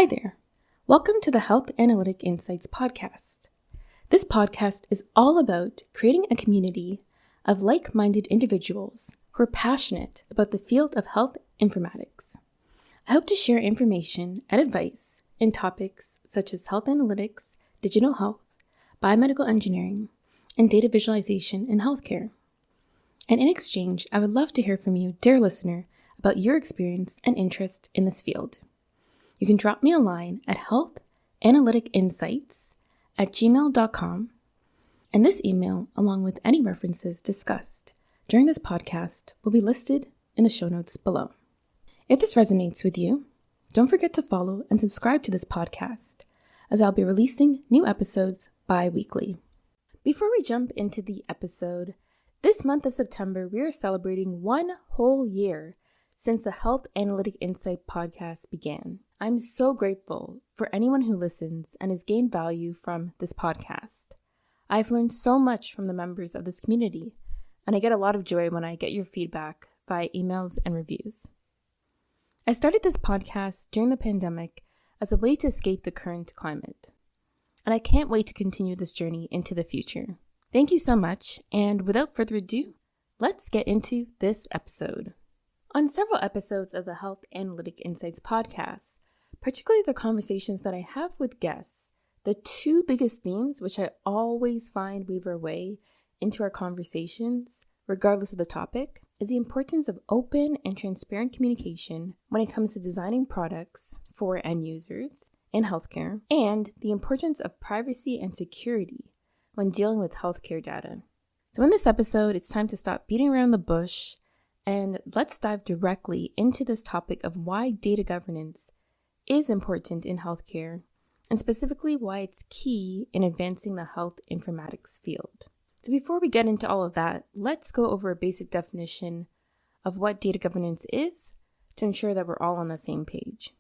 Hi there. Welcome to the Health Analytic Insights podcast. This podcast is all about creating a community of like-minded individuals who are passionate about the field of health informatics. I hope to share information and advice in topics such as health analytics, digital health, biomedical engineering, and data visualization in healthcare. And in exchange, I would love to hear from you, dear listener, about your experience and interest in this field. You can drop me a line at healthanaliticinsights@gmail.com, and this email, along with any references discussed during this podcast, will be listed in the show notes below. If this resonates with you, don't forget to follow and subscribe to this podcast, as I'll be releasing new episodes bi-weekly. Before we jump into the episode, this month of September, we are celebrating 1 whole year since the Health Analytic Insight podcast began. I'm so grateful for anyone who listens and has gained value from this podcast. I've learned so much from the members of this community, and I get a lot of joy when I get your feedback via emails and reviews. I started this podcast during the pandemic as a way to escape the current climate, and I can't wait to continue this journey into the future. Thank you so much, and without further ado, let's get into this episode. On several episodes of the Health Analytic Insights podcast, particularly the conversations that I have with guests, the two biggest themes which I always find weave our way into our conversations, regardless of the topic, is the importance of open and transparent communication when it comes to designing products for end users in healthcare, and the importance of privacy and security when dealing with healthcare data. So in this episode, it's time to stop beating around the bush and let's dive directly into this topic of why data governance is important in healthcare, and specifically why it's key in advancing the health informatics field. So before we get into all of that, let's go over a basic definition of what data governance is to ensure that we're all on the same page.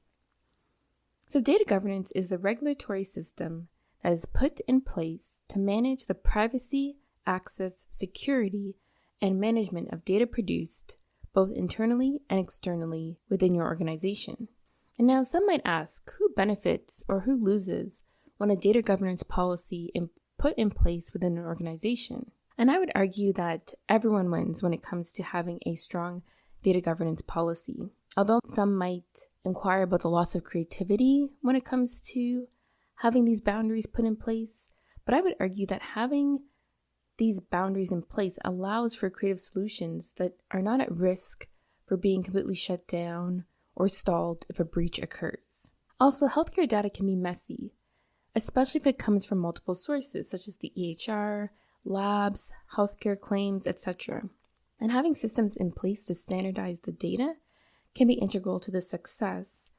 So data governance is the regulatory system that is put in place to manage the privacy, access, security, and management of data produced both internally and externally within your organization. And now some might ask, who benefits or who loses when a data governance policy is put in place within an organization? And I would argue that everyone wins when it comes to having a strong data governance policy. Although some might inquire about the loss of creativity when it comes to having these boundaries put in place, but I would argue that having these boundaries in place allows for creative solutions that are not at risk for being completely shut down or stalled if a breach occurs. Also, healthcare data can be messy, especially if it comes from multiple sources such as the EHR, labs, healthcare claims, etc. And having systems in place to standardize the data can be integral to the success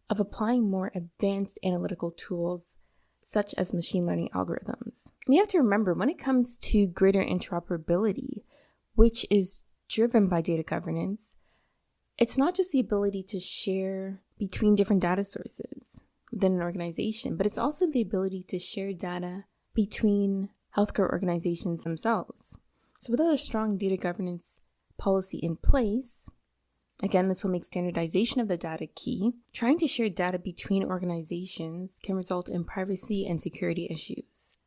of applying more advanced analytical tools such as machine learning algorithms. We have to remember when it comes to greater interoperability, which is driven by data governance, it's not just the ability to share between different data sources within an organization, but it's also the ability to share data between healthcare organizations themselves. So without a strong data governance policy in place, again, this will make standardization of the data key. Trying to share data between organizations can result in privacy and security issues.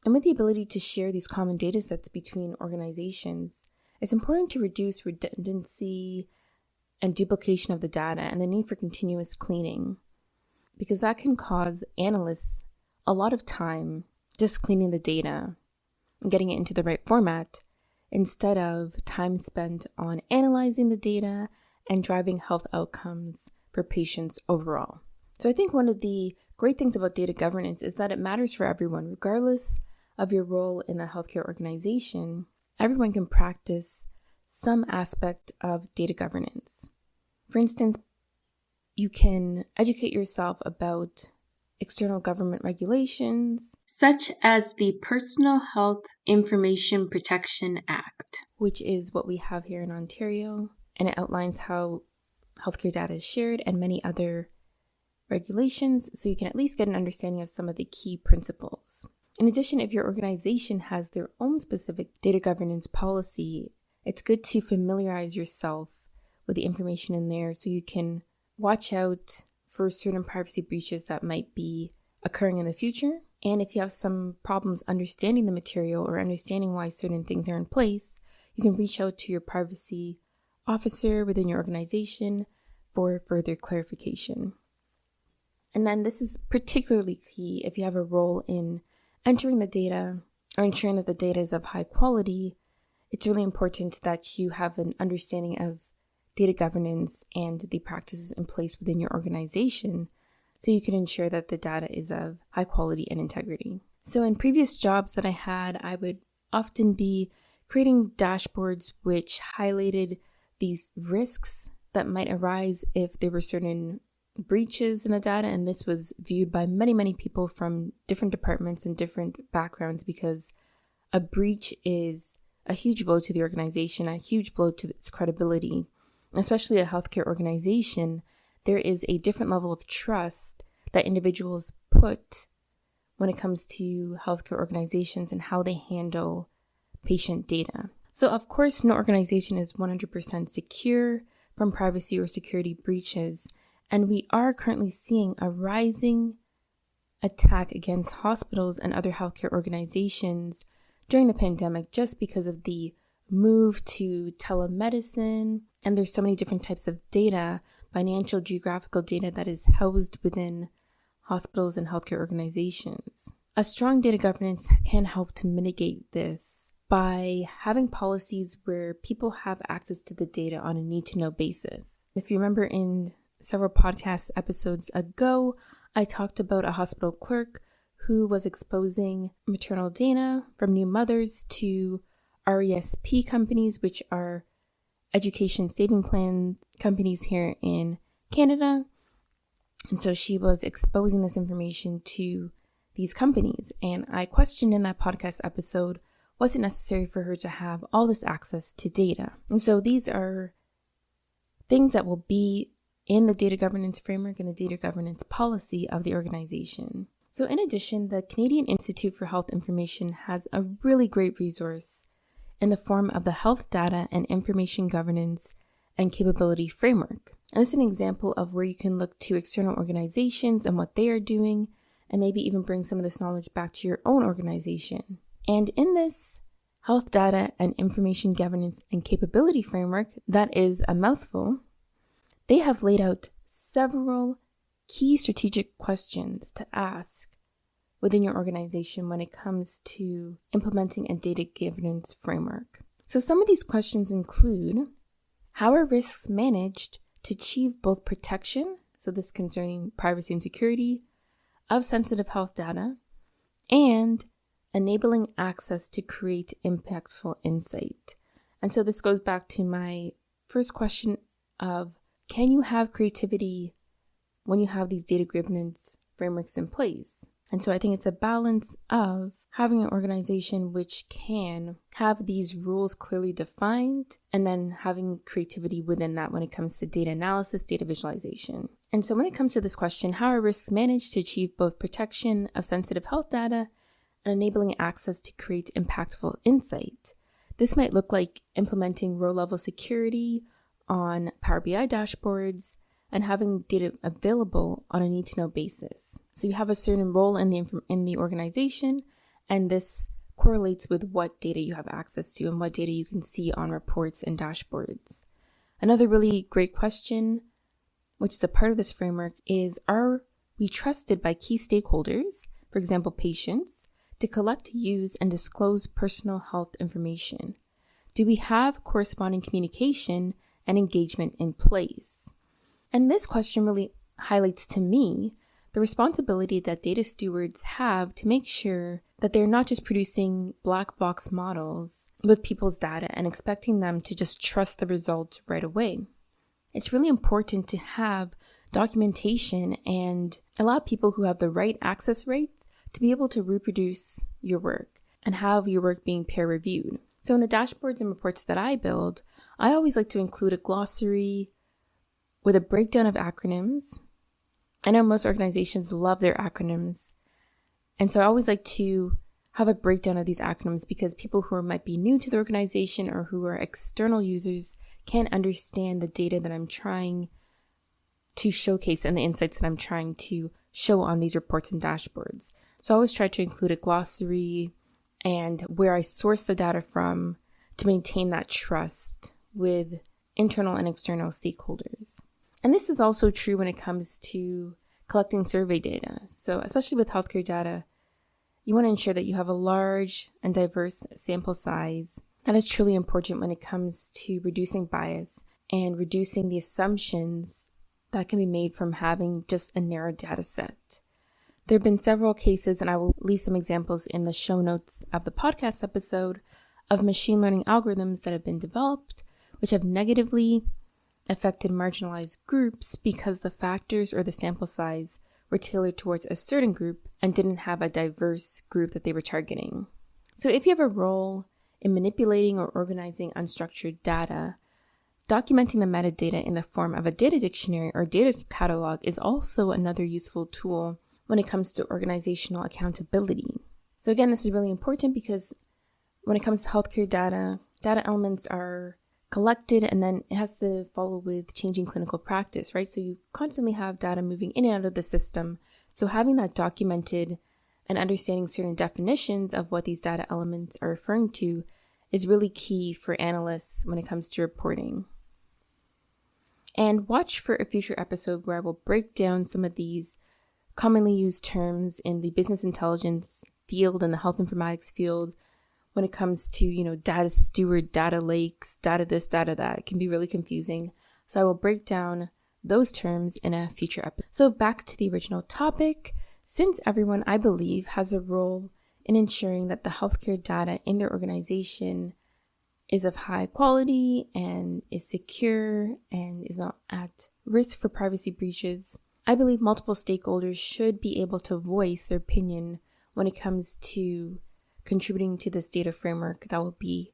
And with the ability to share these common data sets between organizations, it's important to reduce redundancy and duplication of the data and the need for continuous cleaning, because that can cause analysts a lot of time just cleaning the data and getting it into the right format instead of time spent on analyzing the data and driving health outcomes for patients overall. So I think one of the great things about data governance is that it matters for everyone, regardless of your role in the healthcare organization. Everyone can practice some aspect of data governance. For instance, you can educate yourself about external government regulations, such as the Personal Health Information Protection Act, which is what we have here in Ontario, and it outlines how healthcare data is shared and many other regulations, so you can at least get an understanding of some of the key principles. In addition, if your organization has their own specific data governance policy, it's good to familiarize yourself with the information in there so you can watch out for certain privacy breaches that might be occurring in the future. And if you have some problems understanding the material or understanding why certain things are in place, you can reach out to your privacy officer within your organization for further clarification. And then this is particularly key if you have a role in entering the data or ensuring that the data is of high quality. It's really important that you have an understanding of data governance and the practices in place within your organization so you can ensure that the data is of high quality and integrity. So in previous jobs that I had, I would often be creating dashboards which highlighted these risks that might arise if there were certain breaches in the data, and this was viewed by many people from different departments and different backgrounds, because a breach is a huge blow to the organization, a huge blow to its credibility. Especially a healthcare organization, there is a different level of trust that individuals put when it comes to healthcare organizations and how they handle patient data. So of course, no organization is 100% secure from privacy or security breaches, and we are currently seeing a rising attack against hospitals and other healthcare organizations during the pandemic just because of the move to telemedicine. And there's so many different types of data, financial, geographical data that is housed within hospitals and healthcare organizations. A strong data governance can help to mitigate this by having policies where people have access to the data on a need-to-know basis. If you remember in several podcast episodes ago, I talked about a hospital clerk who was exposing maternal data from new mothers to RESP companies, which are education saving plan companies here in Canada. And so she was exposing this information to these companies. And I questioned in that podcast episode, was it necessary for her to have all this access to data? And so these are things that will be in the data governance framework and the data governance policy of the organization. So in addition, the Canadian Institute for Health Information has a really great resource in the form of the Health Data and Information Governance and Capability Framework. And this is an example of where you can look to external organizations and what they are doing, and maybe even bring some of this knowledge back to your own organization. And in this Health Data and Information Governance and Capability Framework, that is a mouthful, they have laid out several key strategic questions to ask within your organization when it comes to implementing a data governance framework. So some of these questions include, how are risks managed to achieve both protection, so this concerning privacy and security, of sensitive health data, and enabling access to create impactful insight? And so this goes back to my first question of, can you have creativity when you have these data governance frameworks in place? And so I think it's a balance of having an organization which can have these rules clearly defined and then having creativity within that when it comes to data analysis, data visualization. And so when it comes to this question, how are risks managed to achieve both protection of sensitive health data and enabling access to create impactful insight? This might look like implementing row-level security on Power BI dashboards and having data available on a need-to-know basis. So you have a certain role in the organization, and this correlates with what data you have access to and what data you can see on reports and dashboards. Another really great question, which is a part of this framework, is, are we trusted by key stakeholders, for example, patients, to collect, use, and disclose personal health information? Do we have corresponding communication and engagement in place? And this question really highlights to me the responsibility that data stewards have to make sure that they're not just producing black box models with people's data and expecting them to just trust the results right away. It's really important to have documentation and allow people who have the right access rights to be able to reproduce your work and have your work being peer reviewed. So in the dashboards and reports that I build, I always like to include a glossary with a breakdown of acronyms. I know most organizations love their acronyms. And so I always like to have a breakdown of these acronyms because people who might be new to the organization or who are external users can't understand the data that I'm trying to showcase and the insights that I'm trying to show on these reports and dashboards. So I always try to include a glossary and where I source the data from to maintain that trust with internal and external stakeholders. And this is also true when it comes to collecting survey data. So especially with healthcare data, you want to ensure that you have a large and diverse sample size. That is truly important when it comes to reducing bias and reducing the assumptions that can be made from having just a narrow data set. There have been several cases, and I will leave some examples in the show notes of the podcast episode, of machine learning algorithms that have been developed, which have negatively affected marginalized groups because the factors or the sample size were tailored towards a certain group and didn't have a diverse group that they were targeting. So if you have a role in manipulating or organizing unstructured data, documenting the metadata in the form of a data dictionary or data catalog is also another useful tool when it comes to organizational accountability. So again, this is really important because when it comes to healthcare data, data elements are collected and then it has to follow with changing clinical practice, right? So you constantly have data moving in and out of the system. So having that documented and understanding certain definitions of what these data elements are referring to is really key for analysts when it comes to reporting. And watch for a future episode where I will break down some of these commonly used terms in the business intelligence field and the health informatics field when it comes to, data steward, data lakes, data this, data that. It can be really confusing. So I will break down those terms in a future episode. So back to the original topic. Since everyone, I believe, has a role in ensuring that the healthcare data in their organization is of high quality and is secure and is not at risk for privacy breaches, I believe multiple stakeholders should be able to voice their opinion when it comes to contributing to this data framework that will be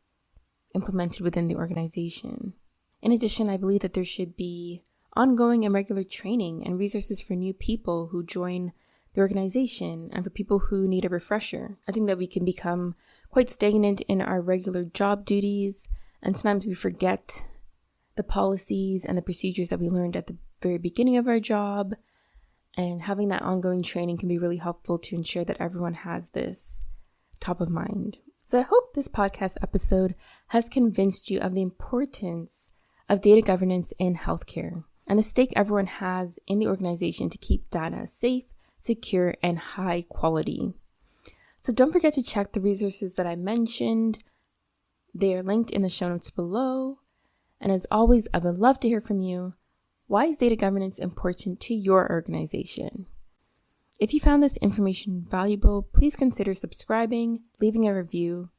implemented within the organization. In addition, I believe that there should be ongoing and regular training and resources for new people who join the organization and for people who need a refresher. I think that we can become quite stagnant in our regular job duties, and sometimes we forget the policies and the procedures that we learned at the very beginning of our job, and having that ongoing training can be really helpful to ensure that everyone has this top of mind. So I hope this podcast episode has convinced you of the importance of data governance in healthcare and the stake everyone has in the organization to keep data safe, secure, and high quality. So don't forget to check the resources that I mentioned. They are linked in the show notes below. And as always, I would love to hear from you. Why is data governance important to your organization? If you found this information valuable, please consider subscribing, leaving a review,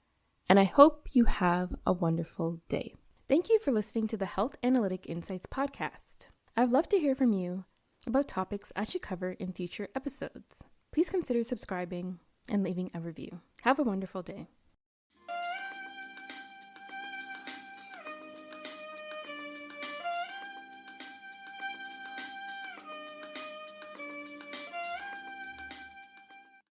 and I hope you have a wonderful day. Thank you for listening to the Health Analytic Insights podcast. I'd love to hear from you about topics I should cover in future episodes. Please consider subscribing and leaving a review. Have a wonderful day.